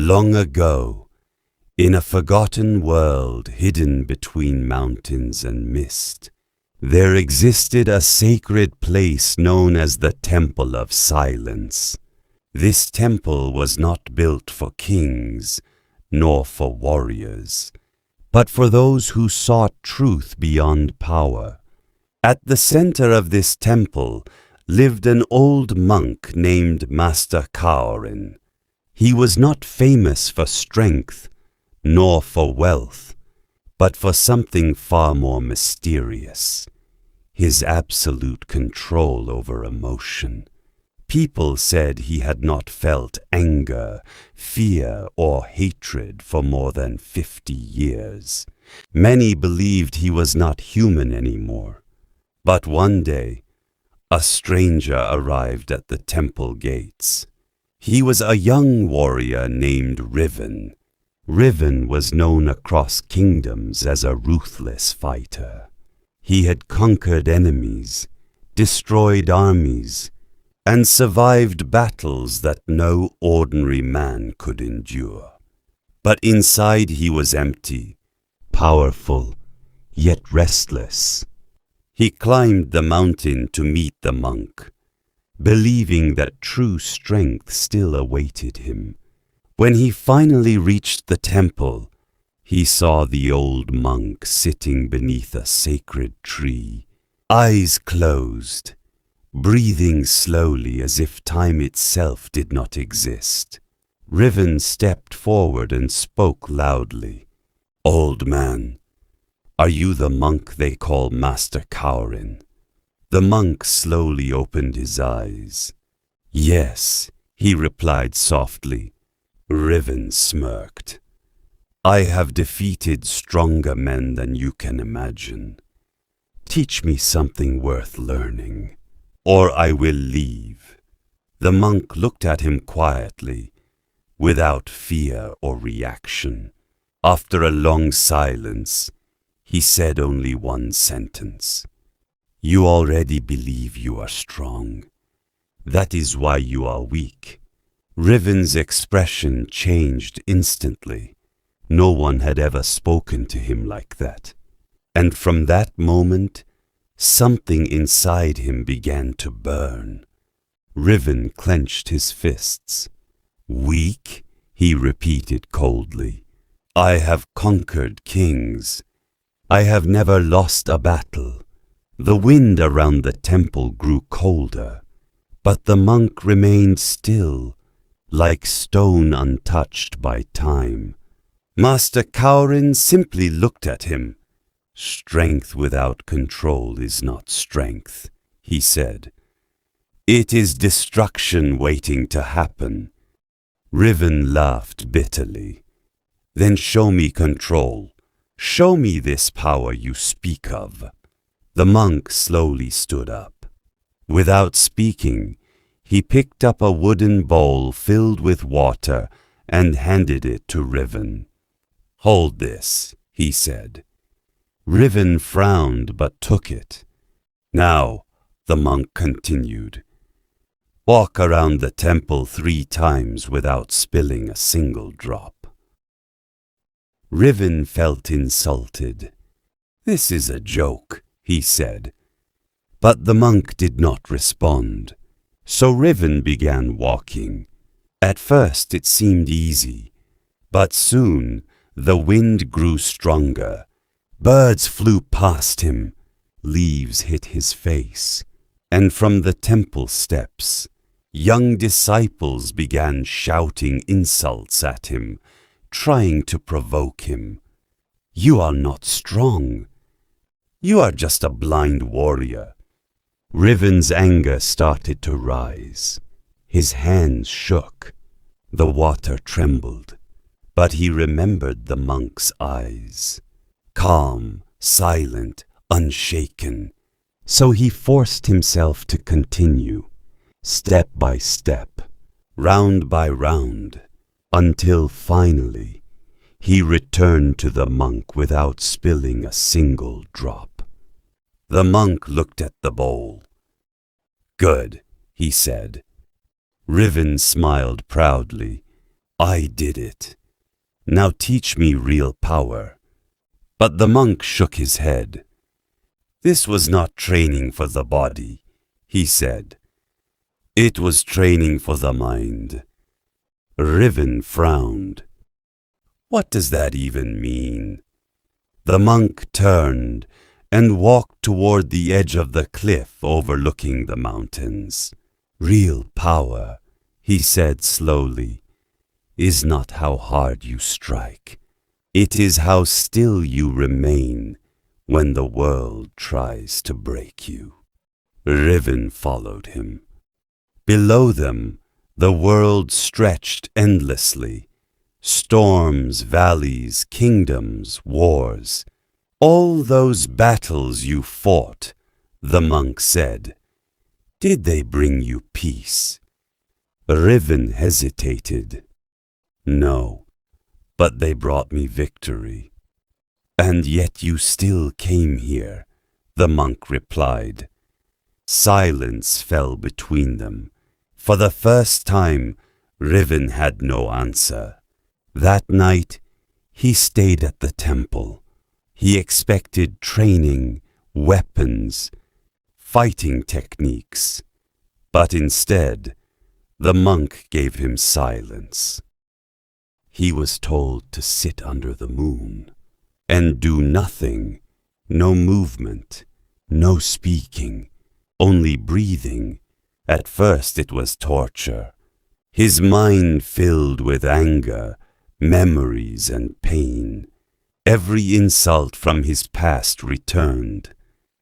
Long ago, in a forgotten world hidden between mountains and mist, there existed a sacred place known as the Temple of Silence. This temple was not built for kings, nor for warriors, but for those who sought truth beyond power. At the center of this temple lived an old monk named Master Kaorin. He was not famous for strength, nor for wealth, but for something far more mysterious: his absolute control over emotion. People said he had not felt anger, fear, or hatred for more than 50 years. Many believed he was not human anymore. But one day, a stranger arrived at the temple gates. He was a young warrior named Riven. Riven was known across kingdoms as a ruthless fighter. He had conquered enemies, destroyed armies, and survived battles that no ordinary man could endure. But inside he was empty, powerful, yet restless. He climbed the mountain to meet the monk, believing that true strength still awaited him. When he finally reached the temple, he saw the old monk sitting beneath a sacred tree, eyes closed, breathing slowly as if time itself did not exist. Riven stepped forward and spoke loudly. "Old man, are you the monk they call Master Kaorin?" The monk slowly opened his eyes. "Yes," he replied softly. Riven smirked. "I have defeated stronger men than you can imagine. Teach me something worth learning, or I will leave." The monk looked at him quietly, without fear or reaction. After a long silence, he said only one sentence. "You already believe you are strong. That is why you are weak." Riven's expression changed instantly. No one had ever spoken to him like that. And from that moment, something inside him began to burn. Riven clenched his fists. "Weak?" he repeated coldly. "I have conquered kings. I have never lost a battle." The wind around the temple grew colder, but the monk remained still, like stone untouched by time. Master Kaorin simply looked at him. "Strength without control is not strength," he said. "It is destruction waiting to happen." Riven laughed bitterly. "Then show me control. Show me this power you speak of." The monk slowly stood up. Without speaking, he picked up a wooden bowl filled with water and handed it to Riven. "Hold this," he said. Riven frowned but took it. "Now," the monk continued, "walk around the temple 3 times without spilling a single drop." Riven felt insulted. "This is a joke," he said. But the monk did not respond. So Riven began walking. At first it seemed easy, but soon the wind grew stronger. Birds flew past him, leaves hit his face, and from the temple steps, young disciples began shouting insults at him, trying to provoke him. "You are not strong. You are just a blind warrior." Riven's anger started to rise. His hands shook. The water trembled. But he remembered the monk's eyes. Calm, silent, unshaken. So he forced himself to continue, step by step, round by round, until finally he returned to the monk without spilling a single drop. The monk looked at the bowl. "Good," he said. Riven smiled proudly. I did it. Now teach me real power." But the monk shook his head. "This was not training for the body," he said. "It was training for the mind." Riven frowned. "What does that even mean?" The monk turned and walked toward the edge of the cliff overlooking the mountains. "Real power," he said slowly, "is not how hard you strike. It is how still you remain when the world tries to break you." Riven followed him. Below them, the world stretched endlessly. Storms, valleys, kingdoms, wars. "All those battles you fought," the monk said, "did they bring you peace?" Riven hesitated. "No, but they brought me victory." "And yet you still came here," the monk replied. Silence fell between them. For the first time, Riven had no answer. That night, he stayed at the temple. He expected training, weapons, fighting techniques. But instead, the monk gave him silence. He was told to sit under the moon and do nothing, no movement, no speaking, only breathing. At first it was torture. His mind filled with anger, memories and pain. Every insult from his past returned.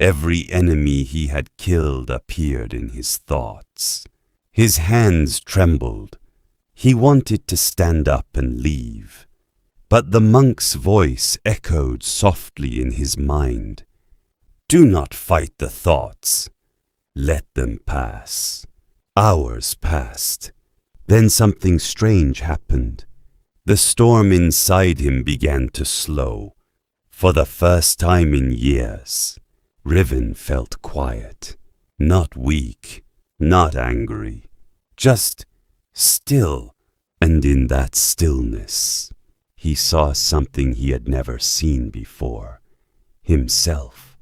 Every enemy he had killed appeared in his thoughts. His hands trembled. He wanted to stand up and leave. But the monk's voice echoed softly in his mind. "Do not fight the thoughts. Let them pass." Hours passed. Then something strange happened. The storm inside him began to slow. For the first time in years, Riven felt quiet. Not weak, not angry. Just still. And in that stillness, he saw something he had never seen before. Himself.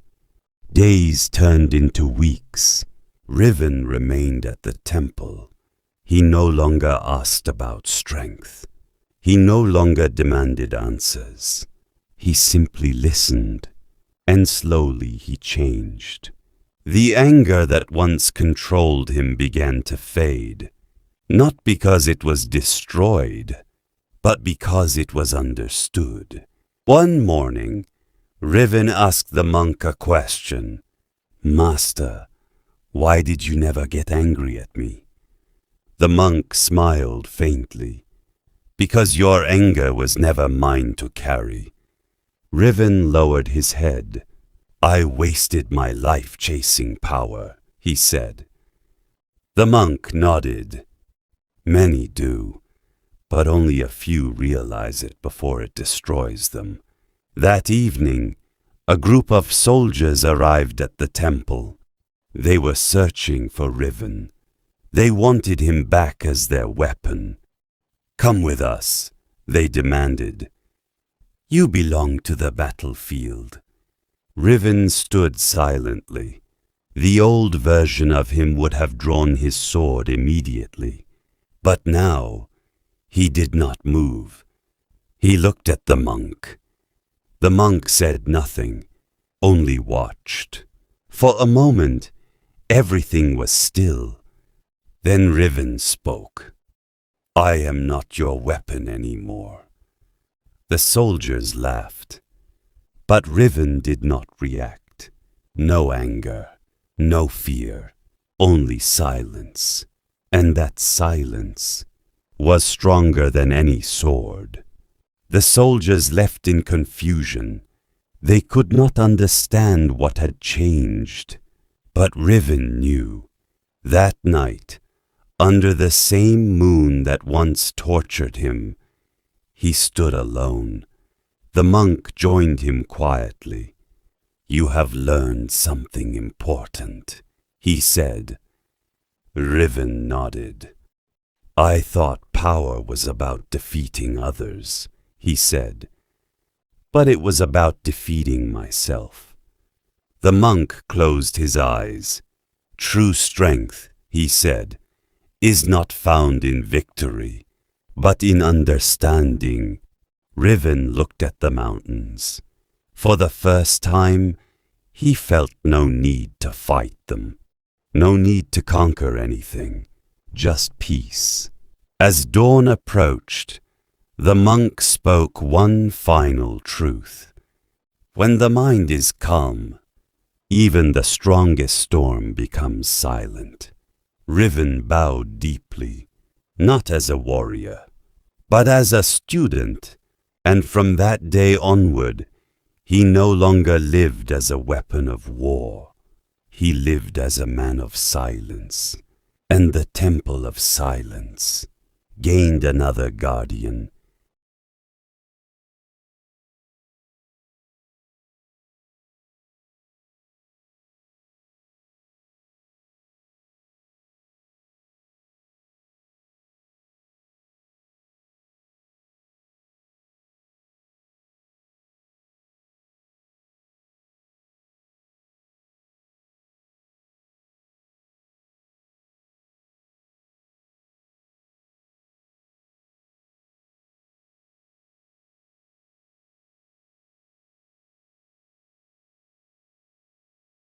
Days turned into weeks. Riven remained at the temple. He no longer asked about strength. He no longer demanded answers. He simply listened, and slowly he changed. The anger that once controlled him began to fade, not because it was destroyed, but because it was understood. One morning, Riven asked the monk a question. "Master, why did you never get angry at me?" The monk smiled faintly. "Because your anger was never mine to carry." Riven lowered his head. "I wasted my life chasing power," he said. The monk nodded. "Many do, but only a few realize it before it destroys them." That evening, a group of soldiers arrived at the temple. They were searching for Riven. They wanted him back as their weapon. "Come with us," they demanded. "You belong to the battlefield." Riven stood silently. The old version of him would have drawn his sword immediately. But now, he did not move. He looked at the monk. The monk said nothing, only watched. For a moment, everything was still. Then Riven spoke. "I am not your weapon anymore." The soldiers laughed. But Riven did not react. No anger, no fear, only silence. And that silence was stronger than any sword. The soldiers left in confusion. They could not understand what had changed. But Riven knew. That night, under the same moon that once tortured him, he stood alone. The monk joined him quietly. "You have learned something important," he said. Riven nodded. I thought power was about defeating others, he said, but it was about defeating myself. The monk closed his eyes. True strength, he said, is not found in victory, but in understanding. Riven looked at the mountains. For the first time, he felt no need to fight them, no need to conquer anything, just peace. As dawn approached, the monk spoke one final truth. When the mind is calm, even the strongest storm becomes silent. Riven bowed deeply, not as a warrior, but as a student, and from that day onward, he no longer lived as a weapon of war. He lived as a man of silence, and the temple of silence gained another guardian,